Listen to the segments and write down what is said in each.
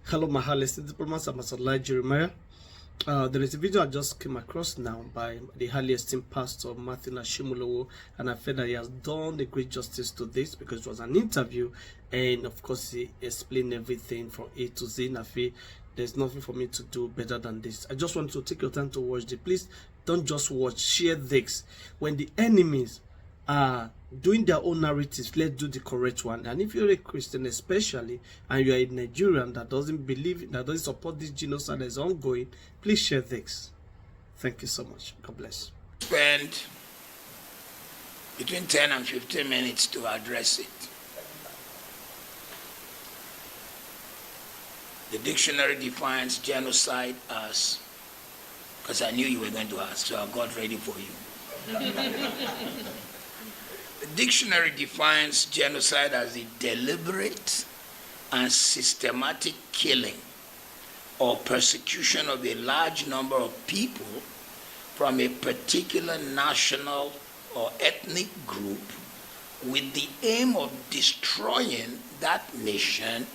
Hello, Mahal, diplomats, Ambassador Jeremiah. There is a video I just came across now by the highly esteemed pastor Martin Ashimolowo, and I feel that he has done a great justice to this because it was an interview, and of course he explained everything from A to Z. And I feel there's nothing for me to do better than this. I just want to take your time to watch it. Please don't just watch, share this. When the enemies are doing their own narratives, let's do the correct one. And if you're a Christian especially, and you're a Nigerian that doesn't believe, that doesn't support this genocide that is ongoing, please share this. Thank you so much. God bless. Spend between 10 and 15 minutes to address it. The dictionary defines genocide as, because I knew you were going to ask, so I got ready for you. The dictionary defines genocide as the deliberate and systematic killing or persecution of a large number of people from a particular national or ethnic group with the aim of destroying that nation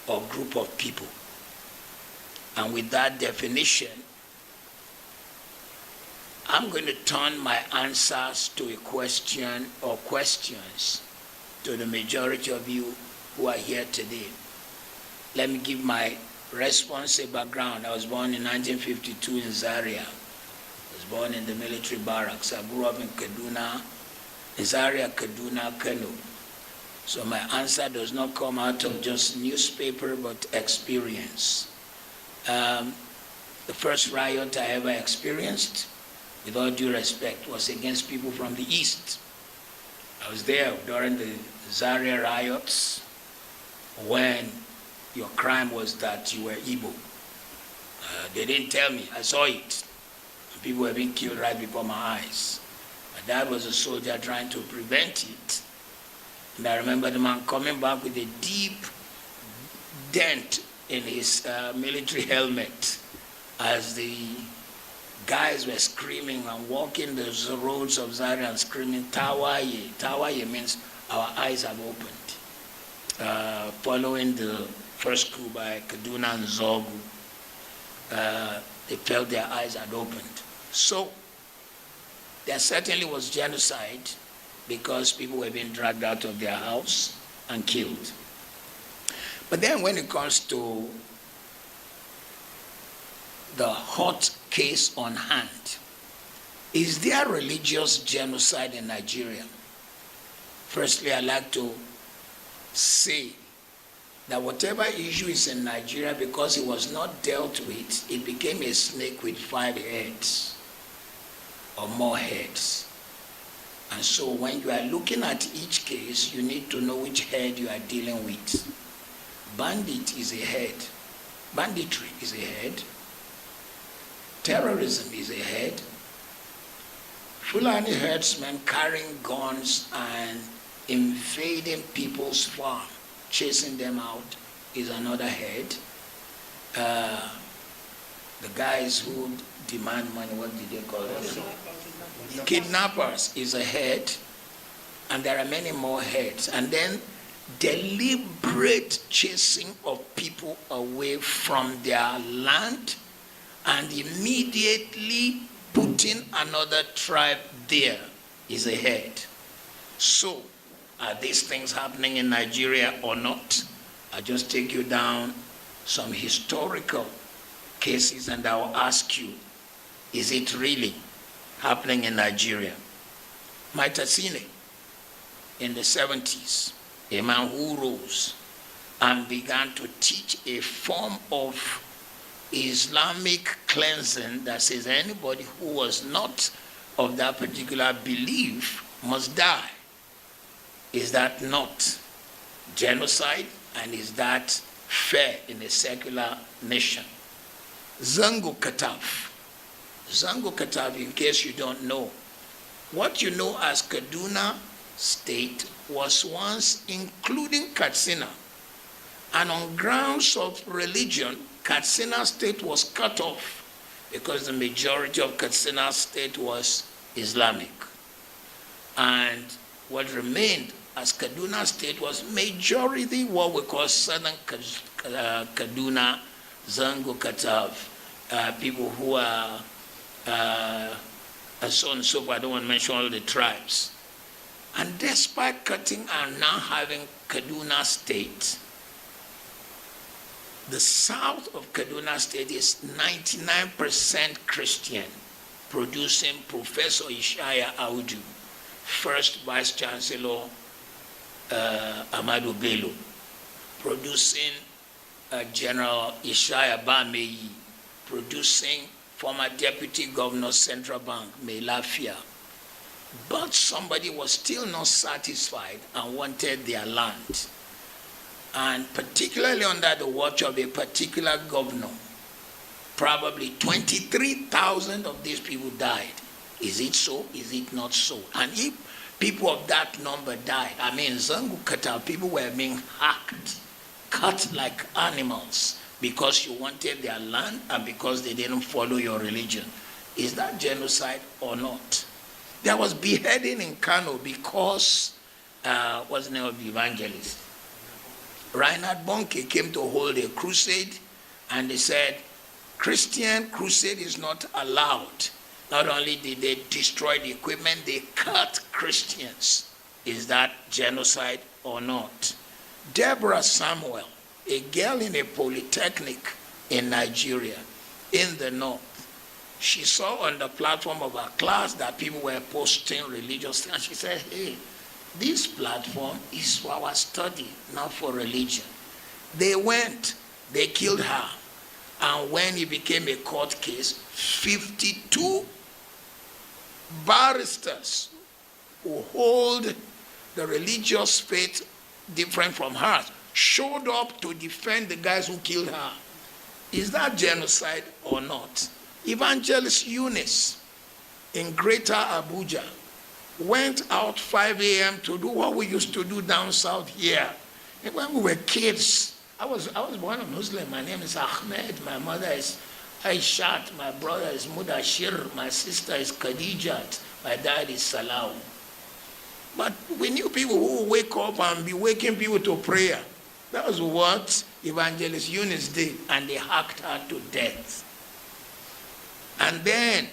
or group of people. And with that definition, I'm going to turn my answers to a question or questions to the majority of you who are here today. Let me give my response a background. I was born in 1952 in Zaria. I was born in the military barracks. I grew up in Kaduna, Zaria, Kaduna, Kano. So my answer does not come out of just newspaper, but experience. The first riot I ever experienced, with all due respect, was against people from the East. I was there during the Zaria riots when your crime was that you were Igbo. They didn't tell me, I saw it. People were being killed right before my eyes. My dad was a soldier trying to prevent it. And I remember the man coming back with a deep dent in his military helmet as the guys were screaming and walking the roads of Zaria and screaming, Tawaye. Tawaye means our eyes have opened. Following the first coup by Kaduna and Zogu, they felt their eyes had opened. So there certainly was genocide because people were being dragged out of their house and killed. But then when it comes to the hot case on hand, is there religious genocide in Nigeria? Firstly, I'd like to say that whatever issue is in Nigeria, because it was not dealt with, it became a snake with 5 heads or more heads. And so when you are looking at each case, you need to know which head you are dealing with. Bandit is a head. Banditry is a head. Terrorism is a head. Fulani herdsmen carrying guns and invading people's farm, chasing them out, is another head. The guys who demand money, what did they call them? Kidnappers is a head, and there are many more heads. And then deliberate chasing of people away from their land and immediately putting another tribe there is a head. So, are these things happening in Nigeria or not? I'll just take you down some historical cases and I'll ask you, is it really happening in Nigeria? Maitasine, in the 70s, a man who rose and began to teach a form of Islamic cleansing that says anybody who was not of that particular belief must die. Is that not genocide? And is that fair in a secular nation? Zango Kataf. Zango Kataf, in case you don't know, what you know as Kaduna State was once including Katsina. And on grounds of religion, Katsina State was cut off because the majority of Katsina State was Islamic. And what remained as Kaduna State was majority what we call Southern Kaduna, Zango, Katav, people who are so on and so forth. I don't want to mention all the tribes. And despite cutting and now having Kaduna State, the south of Kaduna State is 99% Christian, producing Professor Ishaya Audu, first Vice Chancellor Amadu Bello, producing General Ishaya Bameyi, producing former Deputy Governor Central Bank, Melafia. But somebody was still not satisfied and wanted their land. And particularly under the watch of a particular governor, probably 23,000 of these people died. Is it so? Is it not so? And if people of that number died, I mean, Zangu Kata, people were being hacked, cut like animals because you wanted their land and because they didn't follow your religion. Is that genocide or not? There was beheading in Kano because, what's the name of the evangelist? Reinhard Bonnke came to hold a crusade, and they said, Christian crusade is not allowed. Not only did they destroy the equipment, they cut Christians. Is that genocide or not? Deborah Samuel, a girl in a polytechnic in Nigeria, in the north, she saw on the platform of her class that people were posting religious things, and she said, hey, this platform is for our study, not for religion. They went, they killed her. And when it became a court case, 52 barristers who hold the religious faith different from hers showed up to defend the guys who killed her. Is that genocide or not? Evangelist Eunice in Greater Abuja went out 5 a.m. to do what we used to do down south here. And when we were kids, I was born a Muslim. My name is Ahmed. My mother is Aishat. My brother is Mudashir. My sister is Khadijat. My dad is Salau. But we knew people who would wake up and be waking people to prayer. That was what Evangelist Eunice did. And they hacked her to death. And then,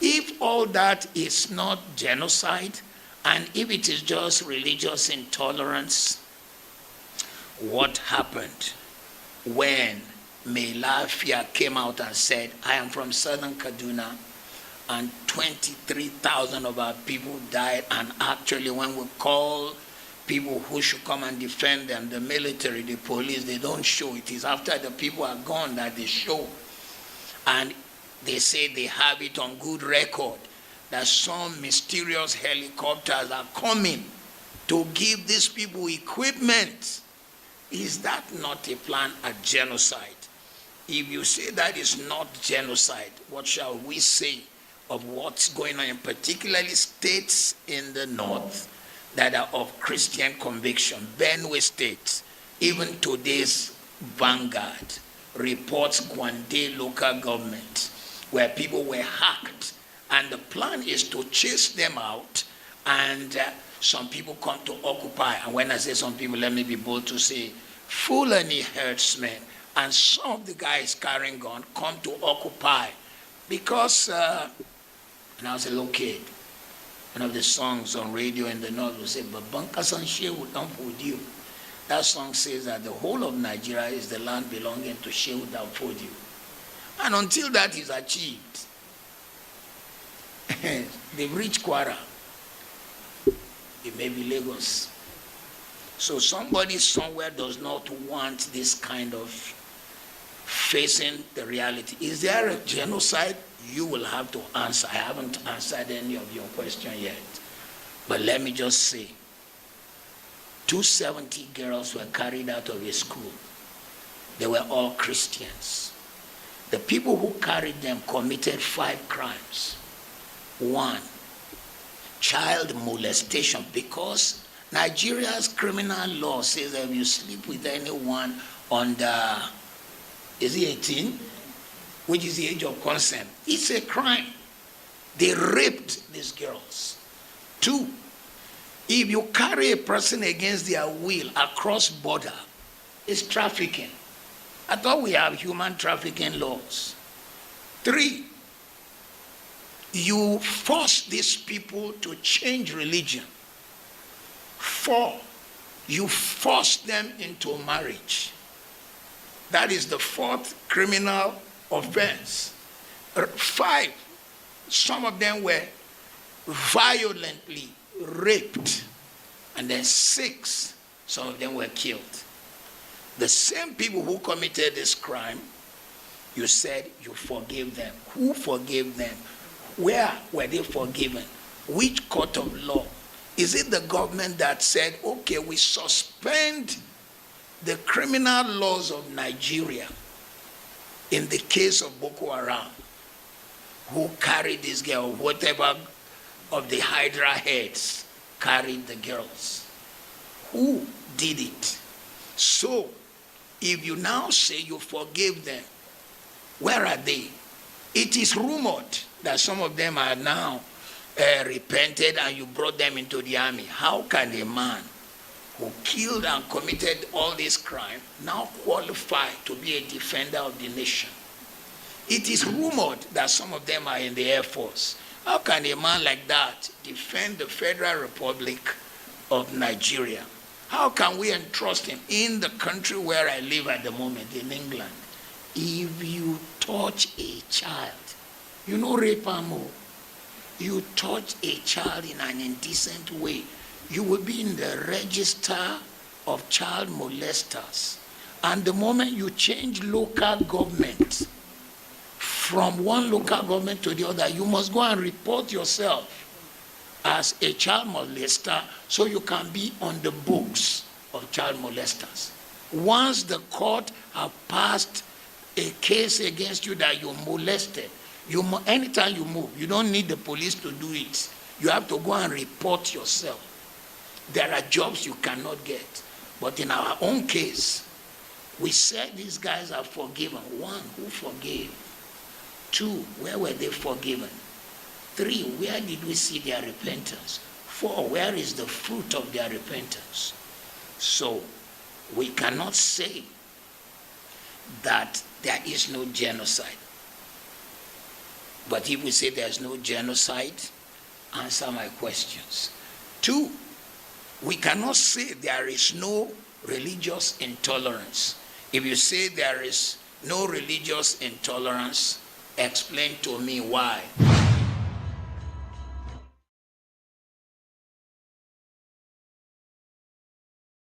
if all that is not genocide, and if it is just religious intolerance, what happened when Melafia came out and said, I am from southern Kaduna, and 23,000 of our people died, and actually when we call people who should come and defend them, the military, the police, they don't show. It is after the people are gone that they show. And they say they have it on good record that some mysterious helicopters are coming to give these people equipment. Is that not a plan, a genocide? If you say that is not genocide, what shall we say of what's going on, in particularly states in the north that are of Christian conviction? Benue State, even today's Vanguard reports Gwande local government, where people were hacked, and the plan is to chase them out, and some people come to occupy. And when I say some people, let me be bold to say Fulani herdsmen and some of the guys carrying gun come to occupy, because when I was a little kid, one of the songs on radio in the north would say, Babanka Sanshe would not food you. That song says that the whole of Nigeria is the land belonging to Shehu Danfodio. And until that is achieved, they've reached Kwara. It may be Lagos. So somebody somewhere does not want this kind of facing the reality. Is there a genocide? You will have to answer. I haven't answered any of your question yet. But let me just say, 270 girls were carried out of a school. They were all Christians. The people who carried them committed 5 crimes. 1, child molestation, because Nigeria's criminal law says that if you sleep with anyone under, is he 18? Which is the age of consent, it's a crime. They raped these girls. 2, If you carry a person against their will across border, it's trafficking. I thought we have human trafficking laws. 3, you force these people to change religion. 4, you force them into marriage. That is the 4th criminal offense. 5, some of them were violently raped. And then 6, some of them were killed. The same people who committed this crime, you said you forgave them. Who forgave them? Where were they forgiven? Which court of law? Is it the government that said, okay, we suspend the criminal laws of Nigeria in the case of Boko Haram, who carried this girl, whatever of the Hydra heads carried the girls? Who did it? So, if you now say you forgave them, where are they? It is rumored that some of them are now repented and you brought them into the army. How can a man who killed and committed all this crime now qualify to be a defender of the nation? It is rumored that some of them are in the Air Force. How can a man like that defend the Federal Republic of Nigeria? How can we entrust him in the country where I live at the moment, in England? If you touch a child, you know rape and more. You touch a child in an indecent way, you will be in the register of child molesters. And the moment you change local government from one local government to the other, you must go and report yourself as a child molester so you can be on the books of child molesters. Once the court have passed a case against you that you molested, anytime you move, you don't need the police to do it. You have to go and report yourself. There are jobs you cannot get. But in our own case, we said these guys are forgiven. 1, who forgave? 2, where were they forgiven? 3, where did we see their repentance? 4, where is the fruit of their repentance? So, we cannot say that there is no genocide. But if we say there's no genocide, answer my questions. 2, we cannot say there is no religious intolerance. If you say there is no religious intolerance, explain to me why.